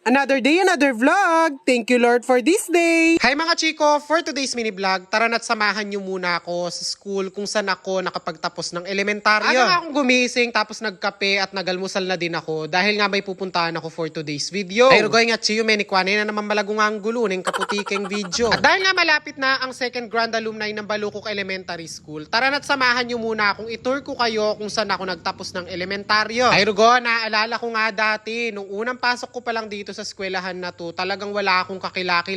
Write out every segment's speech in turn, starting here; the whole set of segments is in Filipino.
Another day, another vlog. Thank you Lord for this day. Hi mga chiko, for today's mini vlog, tara na't samahan nyo muna ako sa school kung saan ako nakapagtapos ng elementarya. Aga nga akong gumising tapos nagkape at nagalmusal na din ako dahil nga may pupuntahan ako for today's video. Ay rugoy nga chiyo, menikwane na naman malagong ang gulo ng kaputikeng video. At dahil nga malapit na ang second grand alumni ng Balukok Elementary School, tara na't samahan nyo muna akong itour ko kayo kung saan ako nagtapos ng elementarya. Ay rugo, naalala ko nga dati, nung unang pasok ko pa lang dito sa eskwelahan na to, talagang wala akong kakilala.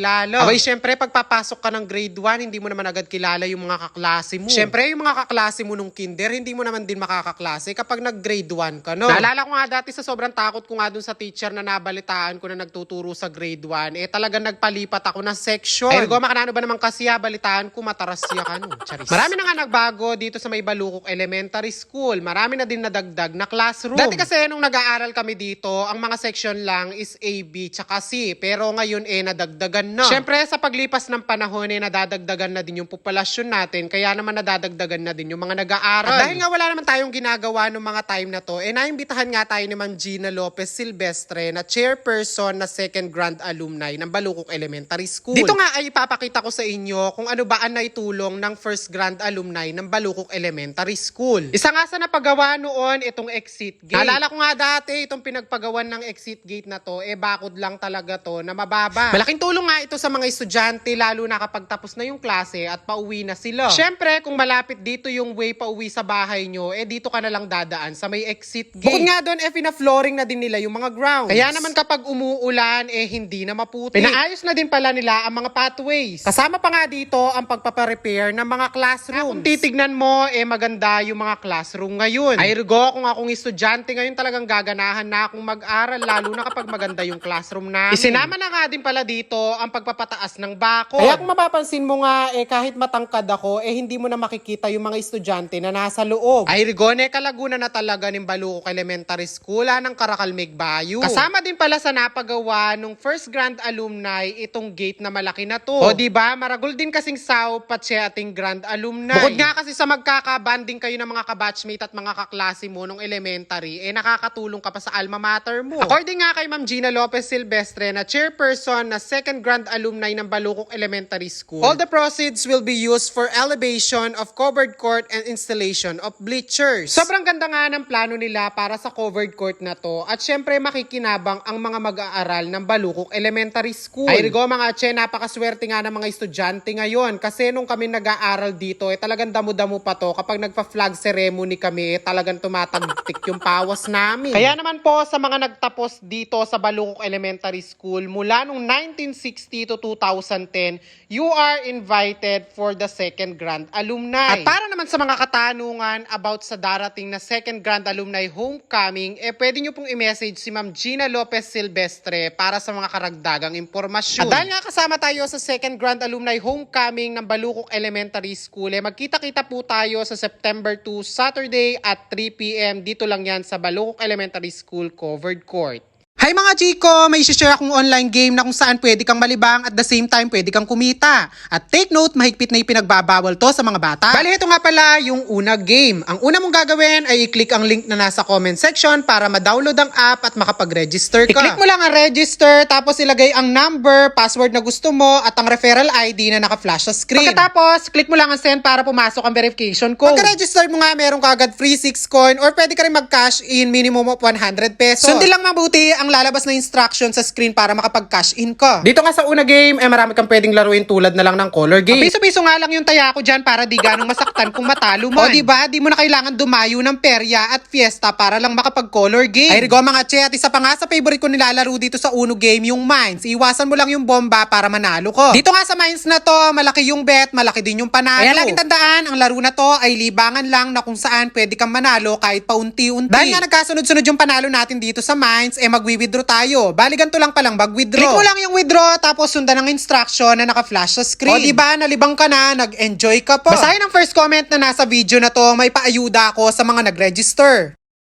Abay, syempre, pagpapasok ka ng grade 1, hindi mo naman agad kilala yung mga kaklase mo. Syempre, yung mga kaklase mo nung kinder, hindi mo naman din makakaklase kapag nag-grade 1 ka, no? Naalala ko nga dati sa sobrang takot ko nga dun sa teacher na nabalitaan ko na nagtuturo sa grade 1, talagang nagpalipat ako ng section. Ay, makanano ba naman kasi balitaan ko, mataras siya ka, no? Charis. Marami na nga nagbago dito sa may Balukok Elementary School. Marami na din nadagdag na classroom. Dati kasi nung nag-aaral kami dito, ang mga section lang is A, B, tsaka C. Pero ngayon nadagdagan na. Syempre sa paglipas ng panahon nadadagdagan na din yung populasyon natin. Kaya naman nadadagdagan na din yung mga nag-aaral. At dahil nga wala naman tayong ginagawa nung mga time na to, naimbitahan nga tayo ni Ma'am Gina Lopez Silvestre na chairperson na second grand alumni ng Balukok Elementary School. Dito nga ay ipapakita ko sa inyo kung ano ba ang naitulong ng first grand alumni ng Balukok Elementary School. Isa nga sa napagawa noon itong exit gate. Naalala ko nga dati itong pinagpagawan ng exit gate na to, bakod lang talaga to na mababa. Malaking tulong nga ito sa mga estudyante lalo na kapag tapos na yung klase at pauwi na sila. Syempre, kung malapit dito yung way pauwi sa bahay nyo, dito ka na lang dadaan sa may exit gate. Bukod nga doon, fina-flooring na din nila yung mga grounds. Kaya naman kapag umuulan, hindi na maputik. Pinaayos na din pala nila ang mga pathways. Kasama pa nga dito ang pagpaparepair ng mga classrooms. Kung titignan mo, maganda yung mga classroom ngayon. Ay rugo, kung akong estudyante ngayon talagang gaganahan na akong mag-aral, lalo na kapag maganda yung classroom na. Isinama na nga din pala dito ang pagpapataas ng bako. Kaya kung mapapansin mo nga, kahit matangkad ako, hindi mo na makikita yung mga estudyante na nasa loob. Ay rigone, kalaguna na talaga ng Balukok Elementary School ng Karakalmeg Bayu. Kasama din pala sa napagawa nung first grand alumni itong gate na malaki na to. O diba, maragol din kasing sao patse ating grand alumni. Bukod nga kasi sa magkakabanding kayo ng mga kabatchmate at mga kaklase mo nung elementary, nakakatulong ka pa sa alma mater mo. According nga kay Ma'am Gina Lopez Silvestre na chairperson na second grand alumni ng Balukok Elementary School, all the proceeds will be used for elevation of covered court and installation of bleachers. Sobrang ganda nga ng plano nila para sa covered court na to at syempre makikinabang ang mga mag-aaral ng Balukok Elementary School. Ay rigo mga che, napakaswerte nga ng mga estudyante ngayon kasi nung kami nag-aaral dito talagang damo-damo pa to kapag nagpa-flag ceremony kami talagang tumatagtik yung pawas namin. Kaya naman po sa mga nagtapos dito sa Balukok Elementary School mula nung 1960 to 2010, you are invited for the second grand alumni. At para naman sa mga katanungan about sa darating na second grand alumni homecoming, pwede nyo pong i-message si Ma'am Gina Lopez Silvestre para sa mga karagdagang impormasyon. At dahil nga kasama tayo sa second grand alumni homecoming ng Balukok Elementary School, magkita-kita po tayo sa September 2, Saturday at 3 p.m. Dito lang yan sa Balukok Elementary School Covered Court. Hi mga chiko! May share akong online game na kung saan pwede kang malibang at the same time pwede kang kumita. At take note, mahigpit na ipinagbabawal to sa mga bata. Bali, ito nga pala yung una game. Ang una mong gagawin ay i-click ang link na nasa comment section para ma-download ang app at makapag-register ka. I-click mo lang ang register, tapos ilagay ang number, password na gusto mo at ang referral ID na naka-flash sa screen. Pagkatapos, click mo lang ang send para pumasok ang verification code. Pagka-register mo nga, meron ka agad free 6 coin or pwede ka rin mag-cash in minimum of 100 pesos. Sundin lang mabuti ang lalabas na instruction sa screen para makapag-cash in ka. Dito nga sa una game, marami kang pwedeng laruin tulad na lang ng color game. Piso-piso nga lang yung taya ko dyan para di ganong masaktan kung matalo mo. O diba, di mo na kailangan dumayo ng perya at fiesta para lang makapag-color game. Ay rigo mga che, at isa pa nga sa favorite ko nilalaro dito sa uno game, yung mines. Iwasan mo lang yung bomba para manalo ko. Dito nga sa mines na to, malaki yung bet, malaki din yung panalo. Kaya laging tandaan, ang laro na to ay libangan lang na kung saan pwede kang manalo kahit paunti-unti. Dahil nga nagkasunod-sunod yung panalo natin dito sa mines, magwi-withdraw tayo. Bali ganito lang palang mag-withdraw. Click mo lang yung withdraw tapos sundan ng instruction na naka-flash sa screen. O diba, nalibang ka na, nag-enjoy ka po. Basahin ang first comment na nasa video na to, may paayuda ako sa mga nag-register.